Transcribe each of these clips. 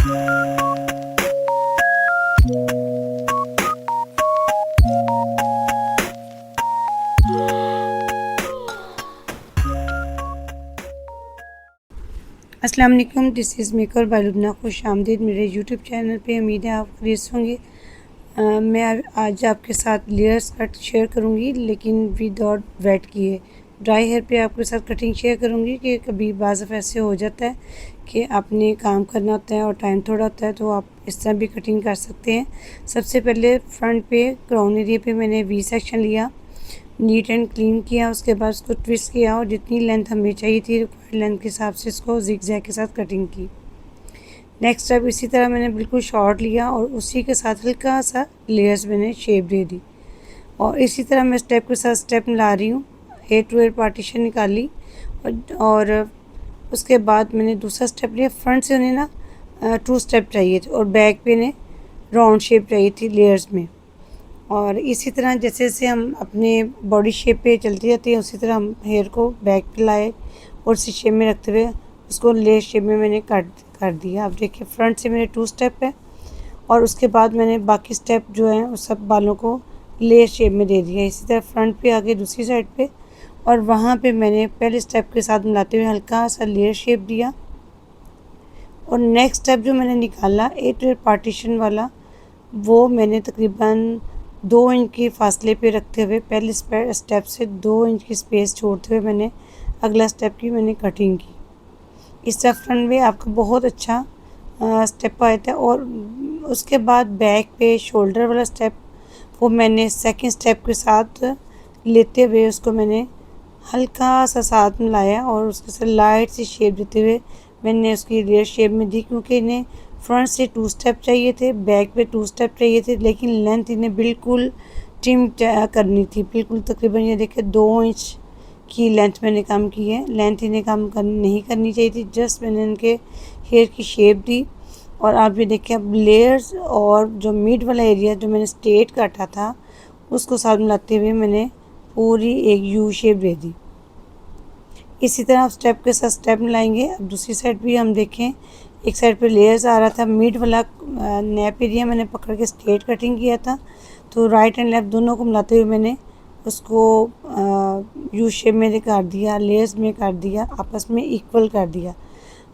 अस्सलाम वालेकुम, this is maker by Lubna. खुश आमदीद मेरे यूट्यूब चैनल पे। उम्मीद है आप खैरियत से होंगे। मैं आज आपके साथ लेयर्स कट शेयर करूँगी, लेकिन विदाउट वेट किए। ड्राई हेयर पे आपके साथ कटिंग शेयर करूँगी कि कभी बाज़ दफ़ा ऐसे हो जाता है कि आपने काम करना होता है और टाइम थोड़ा होता है, तो आप इस तरह भी कटिंग कर सकते हैं। सबसे पहले फ्रंट पे क्राउन एरिया पे मैंने वी सेक्शन लिया, नीट एंड क्लीन किया। उसके बाद उसको ट्विस्ट किया और जितनी लेंथ हमें चाहिए थी रिक्वायर्ड लेंथ के हिसाब से इसको ज़िगज़ैग के साथ कटिंग की। नेक्स्ट स्टेप इसी तरह मैंने बिल्कुल शॉर्ट लिया और उसी के साथ हल्का सा लेयर्स मैंने शेप दे दी। और इसी तरह मैं स्टेप के साथ स्टेप मिला रही हूँ। एयर टू एयर पार्टीशन निकाली और उसके बाद मैंने दूसरा स्टेप लिया। फ्रंट से उन्हें ना 2 स्टेप चाहिए थे और बैक पे ने राउंड शेप चाहिए थी लेयर्स में। और इसी तरह जैसे जैसे हम अपने बॉडी शेप पे चलते जाते हैं, उसी तरह हम हेयर को बैक पे लाए और इसी शेप में रखते हुए उसको लेयर शेप में मैंने कट कर दिया। अब देखिए फ्रंट से मेरे 2 स्टेप है और उसके बाद मैंने बाकी स्टेप जो हैं उस सब बालों को लेयर शेप में दे दिया। इसी तरह फ्रंट पे आगे दूसरी साइड पे, और वहाँ पे मैंने पहले स्टेप के साथ मिलाते हुए हल्का सा लेयर शेप दिया। और नेक्स्ट स्टेप जो मैंने निकाला एयर टू एयर पार्टीशन वाला, वो मैंने तकरीबन 2 इंच के फासले पे रखते हुए पहले स्टेप से 2 इंच की स्पेस छोड़ते हुए मैंने अगला स्टेप की मैंने कटिंग की। इस तरह फ्रंट में आपका बहुत अच्छा स्टेप आया था। और उसके बाद बैक पे शोल्डर वाला स्टेप, वो मैंने सेकंड स्टेप के साथ लेते हुए उसको मैंने हल्का सा साथ मिलाया और उसके साथ लाइट सी शेप देते हुए मैंने उसकी लेयर शेप में दी। क्योंकि इन्हें फ्रंट से 2 स्टेप चाहिए थे, बैक पे 2 स्टेप चाहिए थे, लेकिन लेंथ इन्हें बिल्कुल ट्रिम करनी थी। बिल्कुल तकरीबन ये देखिए 2 इंच की लेंथ मैंने कम की है। लेंथ इन्हें कम नहीं करनी चाहिए थी, जस्ट मैंने इनके हेयर की शेप दी। और आप ये देखिए अब लेयर्स और जो मिड वाला एरिया जो मैंने स्ट्रेट काटा था उसको साथ मिलाते हुए मैंने पूरी एक यू शेप दे दी। इसी तरह आप स्टेप के साथ स्टेप मिलाएंगे। अब दूसरी साइड भी हम देखें, एक साइड पे लेयर्स आ रहा था, मिड वाला नैप एरिया मैंने पकड़ के स्ट्रेट कटिंग किया था, तो राइट एंड लेफ्ट दोनों को मिलाते हुए मैंने उसको यू शेप में कर दिया, लेयर्स में कर दिया, आपस में इक्वल कर दिया।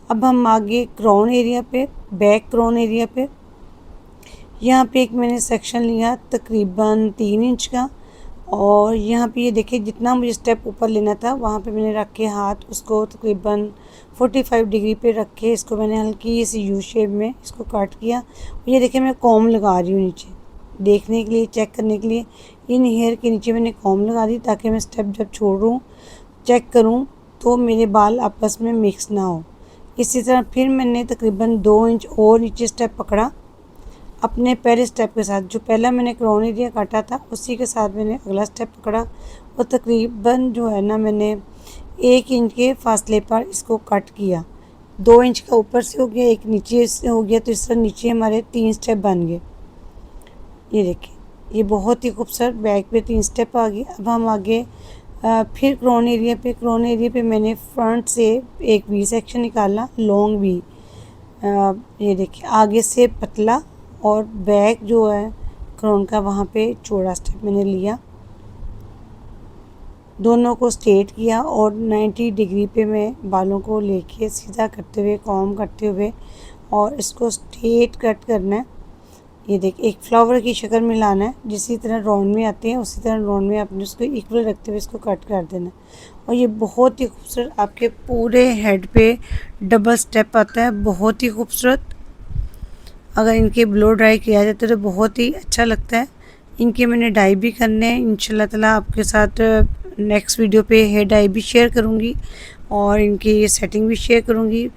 अब हम आगे क्राउन एरिया पे, बैक क्राउन एरिया पे, यहाँ पे एक मैंने सेक्शन लिया तकरीबन 3 इंच का। और यहाँ पे ये देखिए जितना मुझे स्टेप ऊपर लेना था वहाँ पे मैंने रख के हाथ उसको तकरीबन 45 डिग्री पे रख के इसको मैंने हल्की सी यू शेप में इसको कट किया। ये देखिए मैं कॉम लगा रही हूँ नीचे, देखने के लिए, चेक करने के लिए। इन हेयर के नीचे मैंने कॉम लगा दी ताकि मैं स्टेप जब छोड़ूँ चेक करूँ तो मेरे बाल आपस में मिक्स ना हो। इसी तरह फिर मैंने तकरीबन 2 इंच और नीचे स्टेप पकड़ा अपने पहले स्टेप के साथ। जो पहला मैंने क्राउन एरिया काटा था उसी के साथ मैंने अगला स्टेप पकड़ा और तकरीबन जो है ना मैंने 1 इंच के फासले पर इसको कट किया। 2 इंच का ऊपर से हो गया, एक नीचे से हो गया, तो इस तरह नीचे हमारे 3 स्टेप बन गए। ये देखिए ये बहुत ही खूबसूरत बैक पे 3 स्टेप आ गए। अब हम आगे फिर क्राउन एरिया पे मैंने फ्रंट से एक वी सेक्शन निकाला, लॉन्ग वी। ये देखिए आगे से पतला और बैक जो है क्राउन का वहाँ पे चौड़ा स्टेप मैंने लिया। दोनों को स्ट्रेट किया और 90 डिग्री पे मैं बालों को लेके सीधा करते हुए, कॉम करते हुए और इसको स्ट्रेट कट करना है। ये देखिए एक फ्लावर की शक्ल में लाना है, जिसी तरह राउंड में आते हैं उसी तरह राउंड में आपने उसको इक्वल रखते हुए इसको कट कर देना है। और ये बहुत ही खूबसूरत आपके पूरे हेड पे डबल स्टेप आता है, बहुत ही खूबसूरत। अगर इनके ब्लो ड्राई किया जाता है तो बहुत ही अच्छा लगता है। इनके मैंने डाई भी करने हैं, इंशाल्लाह ताला आपके साथ नेक्स्ट वीडियो पे हेयर डाई भी शेयर करूँगी और इनकी ये सेटिंग भी शेयर करूँगी।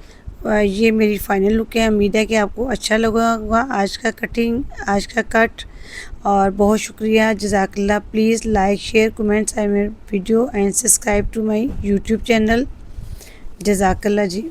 ये मेरी फाइनल लुक है। उम्मीद है कि आपको अच्छा लगा होगा आज का कटिंग, आज का कट। और बहुत शुक्रिया, जज़ाकल्लाह। प्लीज़ लाइक, शेयर, कमेंट्स आई मेरे video and subscribe to my YouTube channel. जज़ाकल्लाह जी।